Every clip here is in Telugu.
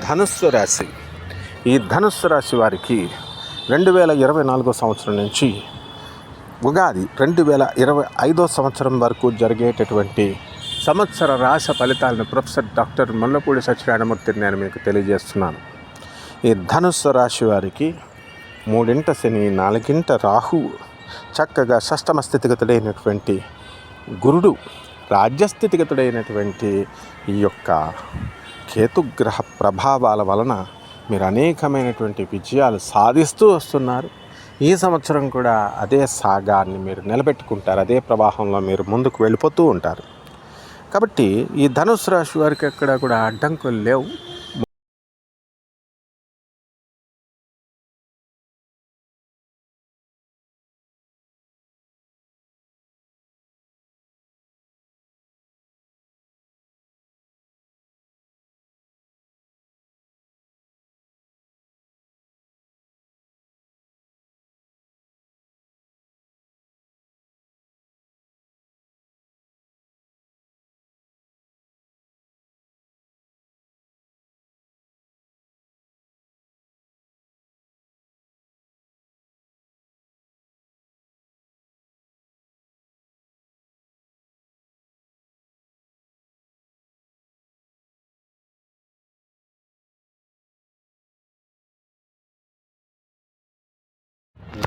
ధనుస్సు రాశి. ఈ ధనుస్సు రాశి వారికి 2024 సంవత్సరం నుంచి ఉగాది 2025 సంవత్సరం వరకు జరిగేటటువంటి సంవత్సర రాశి ఫలితాలను ప్రొఫెసర్ డాక్టర్ ముల్లపూడి సత్యనారాయణమూర్తిని నేను మీకు తెలియజేస్తున్నాను. ఈ ధనుస్సు రాశి వారికి 3వ శని, 4వ రాహువు, చక్కగా షష్టమ స్థితిగతుడైనటువంటి గురుడు, రాజ్యస్థితిగతుడైనటువంటి ఈ యొక్క కేతుగ్రహ ప్రభావాల వలన మీరు అనేకమైనటువంటి విజయాలు సాధిస్తూ వస్తున్నారు. ఈ సంవత్సరం కూడా అదే సాగాన్ని మీరు నిలబెట్టుకుంటారు, అదే ప్రవాహంలో మీరు ముందుకు వెళ్ళిపోతూ ఉంటారు. కాబట్టి ఈ ధనుస్సు రాశి వారికి ఎక్కడ కూడా అడ్డంకులు లేవు.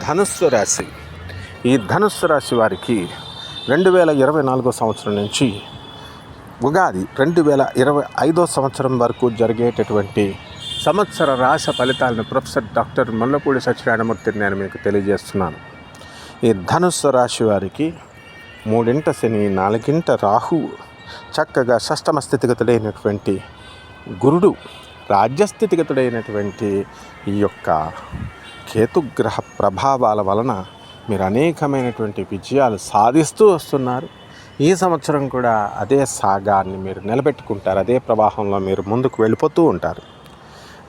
ధనుస్సు రాశి. ఈ ధనుస్సు రాశి వారికి 2024 సంవత్సరం నుంచి ఉగాది 2025 సంవత్సరం వరకు జరిగేటటువంటి సంవత్సర రాశి ఫలితాలను ప్రొఫెసర్ డాక్టర్ ముల్లపూడి సత్యనారాయణమూర్తిని నేను మీకు తెలియజేస్తున్నాను. ఈ ధనుస్సు రాశి వారికి 3వ శని, 4వ రాహువు, చక్కగా షష్టమ స్థితిగతుడైనటువంటి గురుడు, రాజ్యస్థితిగతుడైనటువంటి ఈ యొక్క కేతుగ్రహ ప్రభావాల వలన మీరు అనేకమైనటువంటి విజయాలు సాధిస్తూ వస్తున్నారు. ఈ సంవత్సరం కూడా అదే సాగాన్ని మీరు నిలబెట్టుకుంటారు, అదే ప్రవాహంలో మీరు ముందుకు వెళ్ళిపోతూ ఉంటారు.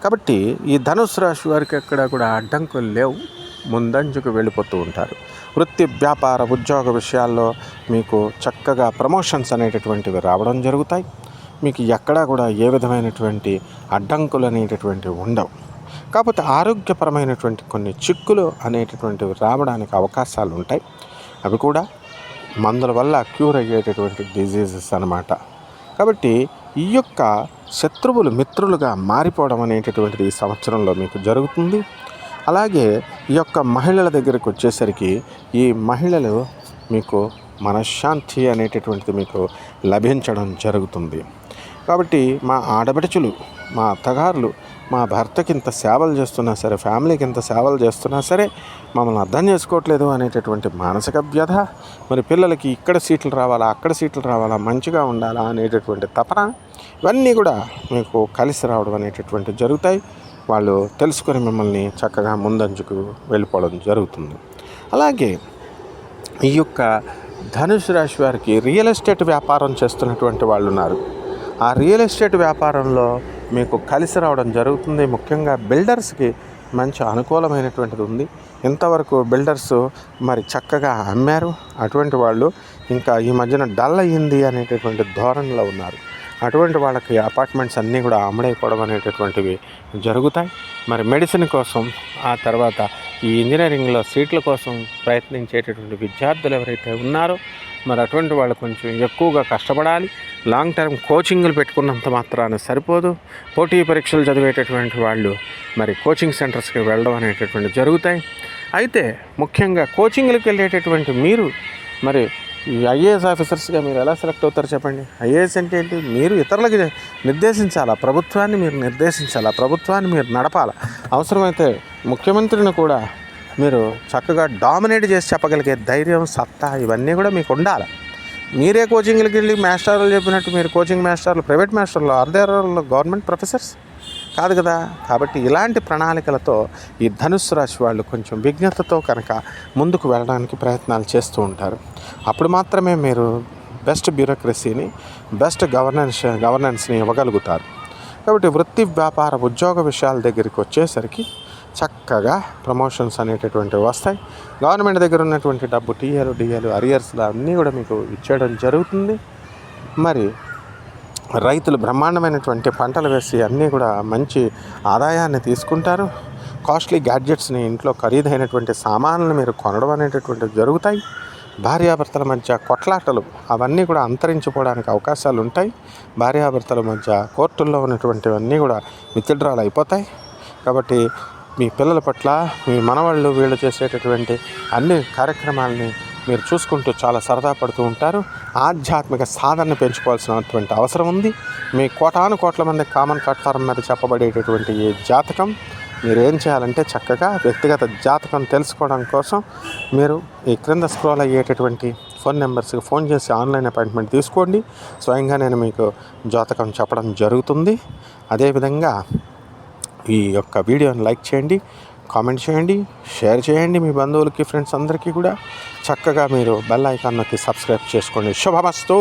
కాబట్టి ఈ ధనుస్సు రాశి వారికి ఎక్కడ కూడా అడ్డంకులు లేవు, ముందంజకు వెళ్ళిపోతూ ఉంటారు. వృత్తి, వ్యాపార, ఉద్యోగ విషయాల్లో మీకు చక్కగా ప్రమోషన్స్ అనేటటువంటివి రావడం జరుగుతాయి. మీకు ఎక్కడా కూడా ఏ విధమైనటువంటి అడ్డంకులు అనేటటువంటివి ఉండవు. కాకపోతే ఆరోగ్యపరమైనటువంటి కొన్ని చిక్కులు అనేటటువంటివి రావడానికి అవకాశాలు ఉంటాయి. అవి కూడా మందుల వల్ల క్యూర్ అయ్యేటటువంటి డిజీజెస్ అన్నమాట. కాబట్టి ఈ యొక్క శత్రువులు మిత్రులుగా మారిపోవడం అనేటటువంటిది ఈ సంవత్సరంలో మీకు జరుగుతుంది. అలాగే ఈ యొక్క మహిళల దగ్గరికి వచ్చేసరికి ఈ మహిళలు మీకు మనశ్శాంతి అనేటటువంటిది మీకు లభించడం జరుగుతుంది. కాబట్టి మా ఆడబిడచులు, మా అత్తగారులు మా భర్తకి ఇంత సేవలు చేస్తున్నా సరే, ఫ్యామిలీకి ఇంత సేవలు చేస్తున్నా సరే మమ్మల్ని అర్థం చేసుకోవట్లేదు అనేటటువంటి మానసిక వ్యధ, మరి పిల్లలకి ఇక్కడ సీట్లు రావాలా, అక్కడ సీట్లు రావాలా, మంచిగా ఉండాలా అనేటటువంటి తపన, ఇవన్నీ కూడా మీకు కలిసి రావడం అనేటటువంటి జరుగుతాయి. వాళ్ళు తెలుసుకొని మిమ్మల్ని చక్కగా ముందంజకు వెళ్ళిపోవడం జరుగుతుంది. అలాగే ఈ యొక్క ధనుసు రాశి వారికి రియల్ ఎస్టేట్ వ్యాపారం చేస్తున్నటువంటి వాళ్ళు ఉన్నారు. ఆ రియల్ ఎస్టేట్ వ్యాపారంలో మీకు కలిసి రావడం జరుగుతుంది. ముఖ్యంగా బిల్డర్స్కి మంచి అనుకూలమైనటువంటిది ఉంది. ఇంతవరకు బిల్డర్స్ మరి చక్కగా అమ్మారు, అటువంటి వాళ్ళు ఇంకా ఈ మధ్యన డల్ అయ్యింది అనేటటువంటి ధోరణిలో ఉన్నారు. అటువంటి వాళ్ళకి అపార్ట్మెంట్స్ అన్నీ కూడా అమ్ముడైపోవడం అనేటటువంటివి జరుగుతాయి. మరి మెడిసిన్ కోసం, ఆ తర్వాత ఈ ఇంజనీరింగ్లో సీట్ల కోసం ప్రయత్నించేటటువంటి విద్యార్థులు ఎవరైతే ఉన్నారో మరి అటువంటి వాళ్ళు కొంచెం ఎక్కువగా కష్టపడాలి. లాంగ్ టర్మ్ కోచింగ్లు పెట్టుకున్నంత మాత్రాన సరిపోదు. పోటీ పరీక్షలు చదివేటటువంటి వాళ్ళు మరి కోచింగ్ సెంటర్స్కి వెళ్ళడం అనేటటువంటి జరుగుతాయి. అయితే ముఖ్యంగా కోచింగ్లకు వెళ్ళేటటువంటి మీరు మరి ఈ ఐఏఎస్ ఆఫీసర్స్గా మీరు ఎలా సెలెక్ట్ అవుతారు చెప్పండి? ఐఏఎస్ అంటే ఏంటి? మీరు ఇతరులకి నిర్దేశించాలా, ప్రభుత్వాన్ని మీరు నిర్దేశించాలా, ప్రభుత్వాన్ని మీరు నడపాలా. అవసరమైతే ముఖ్యమంత్రిని కూడా మీరు చక్కగా డామినేట్ చేసి చెప్పగలిగే ధైర్యం, సత్తా ఇవన్నీ కూడా మీకు ఉండాలి. మీరే కోచింగ్లకి వెళ్ళి మాస్టర్లు చెప్పినట్టు మీరు కోచింగ్ మాస్టర్లు, ప్రైవేట్ మాస్టర్లు, ఆర్దేర్లు గవర్నమెంట్ ప్రొఫెసర్స్ కాదు కదా. కాబట్టి ఇలాంటి ప్రణాళికలతో ఈ ధనుస్సు రాశి వాళ్ళు కొంచెం విజ్ఞతతో కనుక ముందుకు వెళ్ళడానికి ప్రయత్నాలు చేస్తూ ఉంటారు. అప్పుడు మాత్రమే మీరు బెస్ట్ బ్యూరోక్రసీని, బెస్ట్ గవర్నెన్స్ని ఇవ్వగలుగుతారు. కాబట్టి వృత్తి, వ్యాపార, ఉద్యోగ విషయాల దగ్గరికి వచ్చేసరికి చక్కగా ప్రమోషన్స్ అనేటటువంటివి వస్తాయి. గవర్నమెంట్ దగ్గర ఉన్నటువంటి డబ్బు టీఏలు, డిఏలు, అరియర్స్లు అన్నీ కూడా మీకు ఇచ్చేయడం జరుగుతుంది. మరి రైతులు బ్రహ్మాండమైనటువంటి పంటలు వేసి అన్నీ కూడా మంచి ఆదాయాన్ని తీసుకుంటారు. కాస్ట్లీ గ్యాడ్జెట్స్ని, ఇంట్లో ఖరీదైనటువంటి సామాన్లను మీరు కొనడం అనేటటువంటివి జరుగుతాయి. భార్యాభర్తల మధ్య కొట్లాటలు అవన్నీ కూడా అంతరించిపోవడానికి అవకాశాలు ఉంటాయి. భార్యాభర్తల మధ్య కోర్టుల్లో ఉన్నటువంటివన్నీ కూడా విత్డ్రాల్ అయిపోతాయి. కాబట్టి మీ పిల్లల పట్ల మీ మనవాళ్ళు వీళ్ళు చేసేటటువంటి అన్ని కార్యక్రమాలని మీరు చూసుకుంటూ చాలా సరదా పడుతూ ఉంటారు. ఆధ్యాత్మిక సాధనను పెంచుకోవాల్సినటువంటి అవసరం ఉంది. మీ కోటాను కోట్ల మంది కామన్ ప్లాట్ఫారం మీద చెప్పబడేటటువంటి ఈ జాతకం మీరు ఏం చేయాలంటే చక్కగా వ్యక్తిగత జాతకం తెలుసుకోవడం కోసం మీరు ఈ క్రింద స్క్రోల్ అయ్యేటటువంటి ఫోన్ నెంబర్స్కి ఫోన్ చేసి ఆన్లైన్ అపాయింట్మెంట్ తీసుకోండి. స్వయంగా నేను మీకు జాతకం చెప్పడం జరుగుతుంది. అదేవిధంగా ఈ యొక్క వీడియోని లైక్ చేయండి, కామెంట్ చేయండి, షేర్ చేయండి మీ బంధువులకి, ఫ్రెండ్స్ అందరికీ కూడా. చక్కగా మీరు బెల్ ఐకాన్ నొక్కి సబ్స్క్రైబ్ చేసుకోండి. శుభమస్తు.